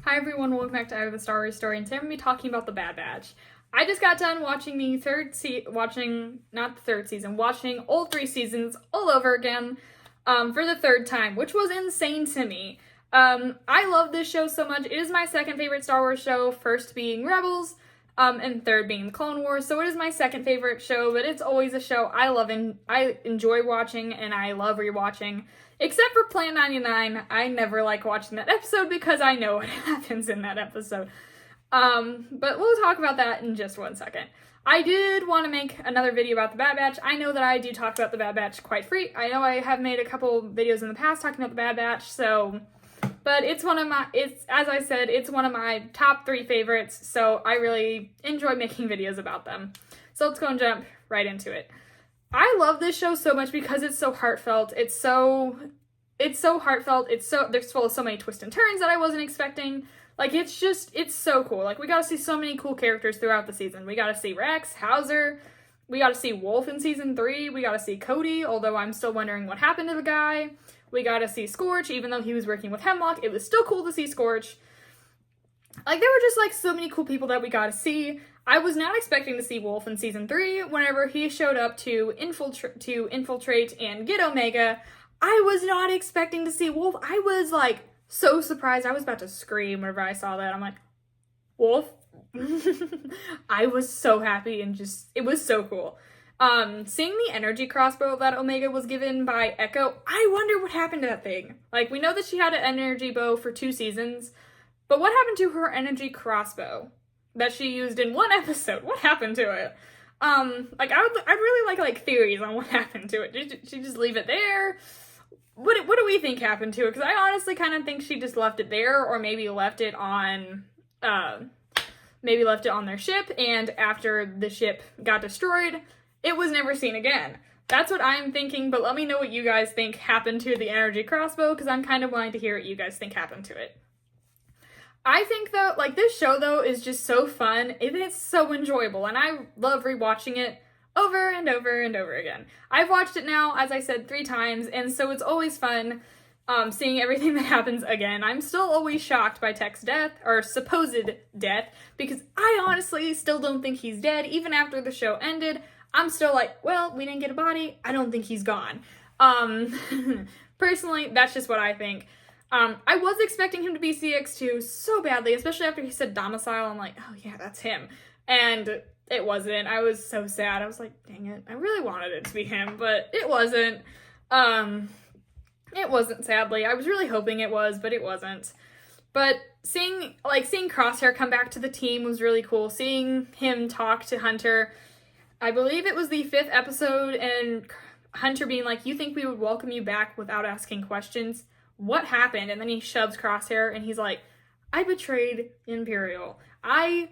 Hi everyone, welcome back to Out of the Star Wars Story, and today I'm going to be talking about The Bad Batch. I just got done watching watching all 3 seasons all over again for the 3rd time, which was insane to me. I love this show so much. It is my 2nd favorite Star Wars show, 1st being Rebels, and 3rd being the Clone Wars, so it is my 2nd favorite show, but it's always a show I love and I enjoy watching and I love rewatching. Except for Plan 99, I never like watching that episode because I know what happens in that episode. But we'll talk about that in just 1 second. I did want to make another video about The Bad Batch. I know that I do talk about The Bad Batch quite free. I know I have made a couple videos in the past talking about The Bad Batch, but it's one of my top 3 favorites, so I really enjoy making videos about them. So let's go and jump right into it. I love this show so much because it's so heartfelt. It's so heartfelt. There's full of so many twists and turns that I wasn't expecting. Like, it's so cool. Like, we got to see so many cool characters throughout the season. We got to see Rex, Hauser, we got to see Wolf in season 3, we got to see Cody, although I'm still wondering what happened to the guy. We got to see Scorch, even though he was working with Hemlock, it was still cool to see Scorch. Like, there were just, like, so many cool people that we got to see. I was not expecting to see Wolf in season 3 whenever he showed up to infiltrate and get Omega. I was not expecting to see Wolf. I was, like, so surprised. I was about to scream whenever I saw that. I'm like, Wolf? I was so happy and it was so cool. Seeing the energy crossbow that Omega was given by Echo, I wonder what happened to that thing. Like, we know that she had an energy bow for 2 seasons, but what happened to her energy crossbow that she used in 1 episode? What happened to it? I'd really like theories on what happened to it. Did she just leave it there? What do we think happened to it? Because I honestly kind of think she just left it there, or maybe left it on their ship, and after the ship got destroyed, it was never seen again. That's what I'm thinking, but let me know what you guys think happened to the energy crossbow, because I'm kind of wanting to hear what you guys think happened to it. I think, though, like, this show, though, is just so fun, and it's so enjoyable, and I love rewatching it over and over and over again. I've watched it now, as I said, 3 times, and so it's always fun seeing everything that happens again. I'm still always shocked by Tech's death, or supposed death, because I honestly still don't think he's dead. Even after the show ended, I'm still like, well, we didn't get a body, I don't think he's gone. Personally, that's just what I think. I was expecting him to be CX2 so badly, especially after he said domicile. I'm like, oh yeah, that's him. And it wasn't. I was so sad. I was like, dang it. I really wanted it to be him, but it wasn't. It wasn't, sadly. I was really hoping it was, but it wasn't. But seeing Crosshair come back to the team was really cool. Seeing him talk to Hunter, I believe it was the 5th episode, and Hunter being like, you think we would welcome you back without asking questions? What happened? And then he shoves Crosshair, and he's like, I betrayed Imperial. I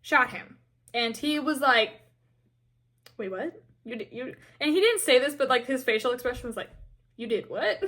shot him. And he was like, wait, what? You and he didn't say this, but, like, his facial expression was like, you did what?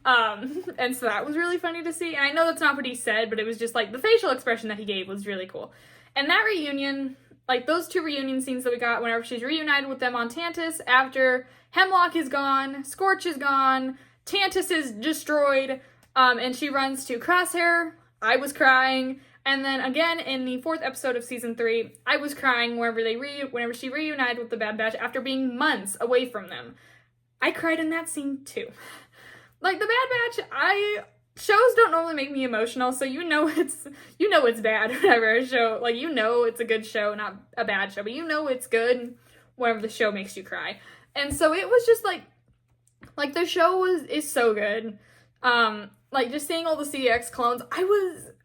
And so that was really funny to see. And I know that's not what he said, but it was just, like, the facial expression that he gave was really cool. And that reunion, like, those 2 reunion scenes that we got whenever she's reunited with them on Tantus after Hemlock is gone, Scorch is gone, Tantus is destroyed, and she runs to Crosshair. I was crying. And then again in the 4th episode of season 3, I was crying whenever she reunited with the Bad Batch after being months away from them. I cried in that scene too. Like, the Bad Batch, shows don't normally make me emotional, so you know it's bad whenever a show, like, you know it's a good show, not a bad show, but you know it's good whenever the show makes you cry. And so it was just like the show is so good. Like, just seeing all the CX clones,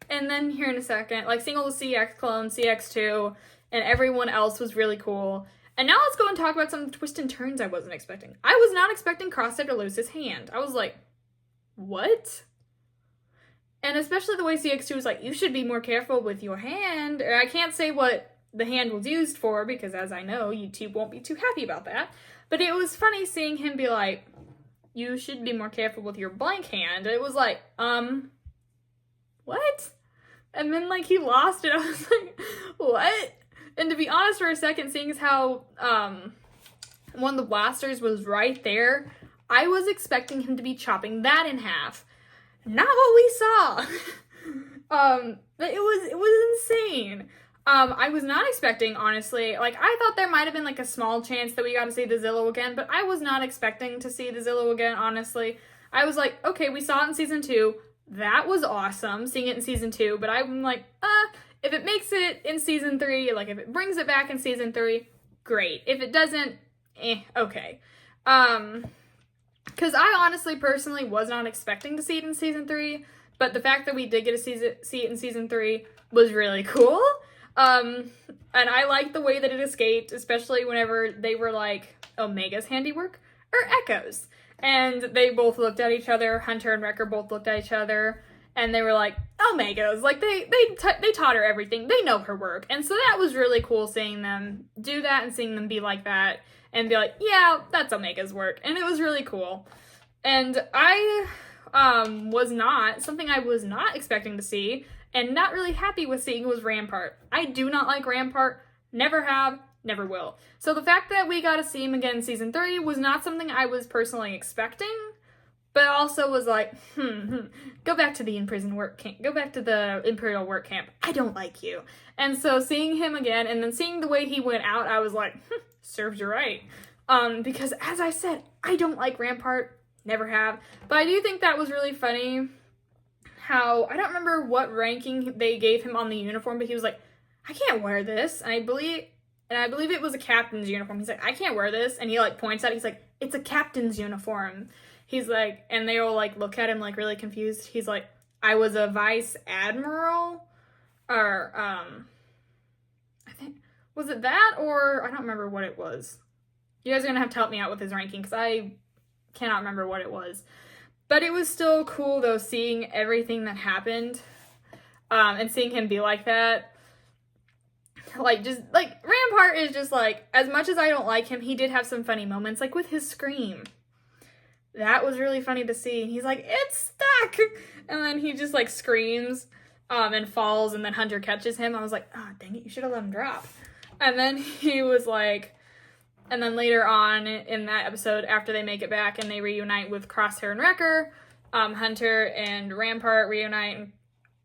and then here in a second, like, seeing all the CX clones, CX2, and everyone else was really cool. And now let's go and talk about some of the twists and turns I wasn't expecting. I was not expecting Crosshair to lose his hand. I was like, what? And especially the way CX2 was like, you should be more careful with your hand. Or I can't say what the hand was used for, because as I know, YouTube won't be too happy about that. But it was funny seeing him be like, you should be more careful with your blank hand. And it was like, what? And then, like, he lost it. I was like, what? And to be honest, for a second, seeing as how one of the blasters was right there, I was expecting him to be chopping that in half. Not what we saw. But it was insane. I was not expecting, honestly. Like, I thought there might have been, like, a small chance that we got to see the Zillow again, but I was not expecting to see the Zillow again, honestly. I was like, okay, we saw it in season 2. That was awesome, seeing it in season 2, but I'm like, if it makes it in season 3, like, if it brings it back in season 3, great. If it doesn't, okay. Because I honestly, personally, was not expecting to see it in season 3, but the fact that we did get to see it in season 3 was really cool. And I liked the way that it escaped, especially whenever they were like Omega's handiwork or Echo's. And they both looked at each other, Hunter and Wrecker both looked at each other, and they were like, Omega's. Like, they taught her everything. They know her work. And so that was really cool seeing them do that and seeing them be like that and be like, yeah, that's Omega's work. And it was really cool. And I something I was not expecting to see and not really happy with seeing was Rampart. I do not like Rampart, never have, never will. So the fact that we got to see him again in season 3 was not something I was personally expecting, but also was like, go back to the in-prison work camp, go back to the Imperial work camp. I don't like you. And so seeing him again and then seeing the way he went out, I was like, serves you right. Because as I said, I don't like Rampart, never have, but I do think that was really funny how, I don't remember what ranking they gave him on the uniform, but he was like, I can't wear this. And I believe it was a captain's uniform. He's like, I can't wear this. And he like points at it. He's like, it's a captain's uniform. He's like, and they all like look at him like really confused. He's like, I was a vice admiral, or I think, was it that, or I don't remember what it was. You guys are gonna have to help me out with his ranking because I cannot remember what it was. But it was still cool though, seeing everything that happened, and seeing him be like that. Like, just, like, Rampart is just, like, as much as I don't like him, he did have some funny moments, like, with his scream. That was really funny to see. He's like, it's stuck! And then he just, like, screams, and falls, and then Hunter catches him. I was like, oh, dang it, you should have let him drop. And then he was like, and then later on in that episode, after they make it back and they reunite with Crosshair and Wrecker, Hunter and Rampart reunite, and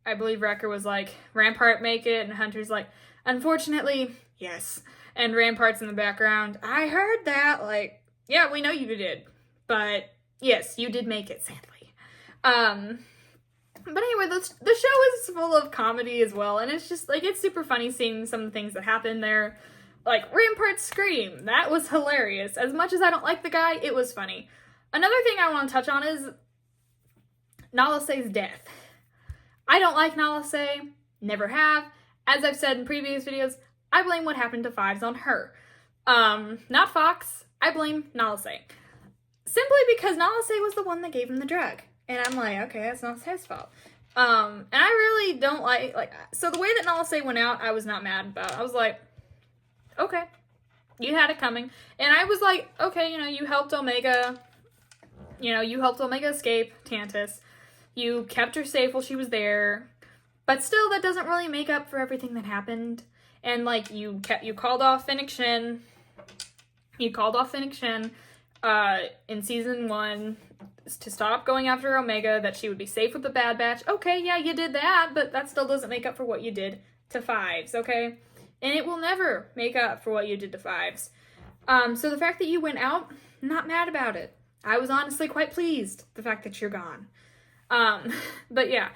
I believe Wrecker was like, Rampart make it, and Hunter's like, unfortunately, yes. And Rampart's in the background. I heard that. Like, yeah, we know you did. But, yes, you did make it, sadly. But anyway, the show is full of comedy as well. And it's just, like, it's super funny seeing some of the things that happen there. Like, Rampart's scream. That was hilarious. As much as I don't like the guy, it was funny. Another thing I want to touch on is Nalase's death. I don't like Nalase. Never have. As I've said in previous videos, I blame what happened to Fives on her. Not Fox. I blame Nalase. Simply because Nalase was the one that gave him the drug. And I'm like, okay, that's not his fault. And I really don't like, so the way that Nalase went out, I was not mad about. I was like, okay, you had it coming. And I was like, okay, you helped Omega, you helped Omega escape Tantus. You kept her safe while she was there. But still, that doesn't really make up for everything that happened. And, like, you called off Fennec Shen. You called off Fennec Shen in season 1 to stop going after Omega, that she would be safe with the Bad Batch. Okay, yeah, you did that, but that still doesn't make up for what you did to Fives, okay? And it will never make up for what you did to Fives. So the fact that you went out, not mad about it. I was honestly quite pleased, the fact that you're gone. But yeah.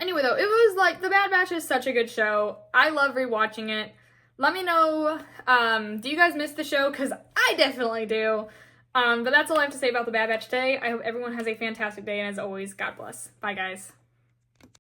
Anyway, though, it was like, The Bad Batch is such a good show. I love rewatching it. Let me know, do you guys miss the show? Because I definitely do. But that's all I have to say about The Bad Batch today. I hope everyone has a fantastic day, and as always, God bless. Bye, guys.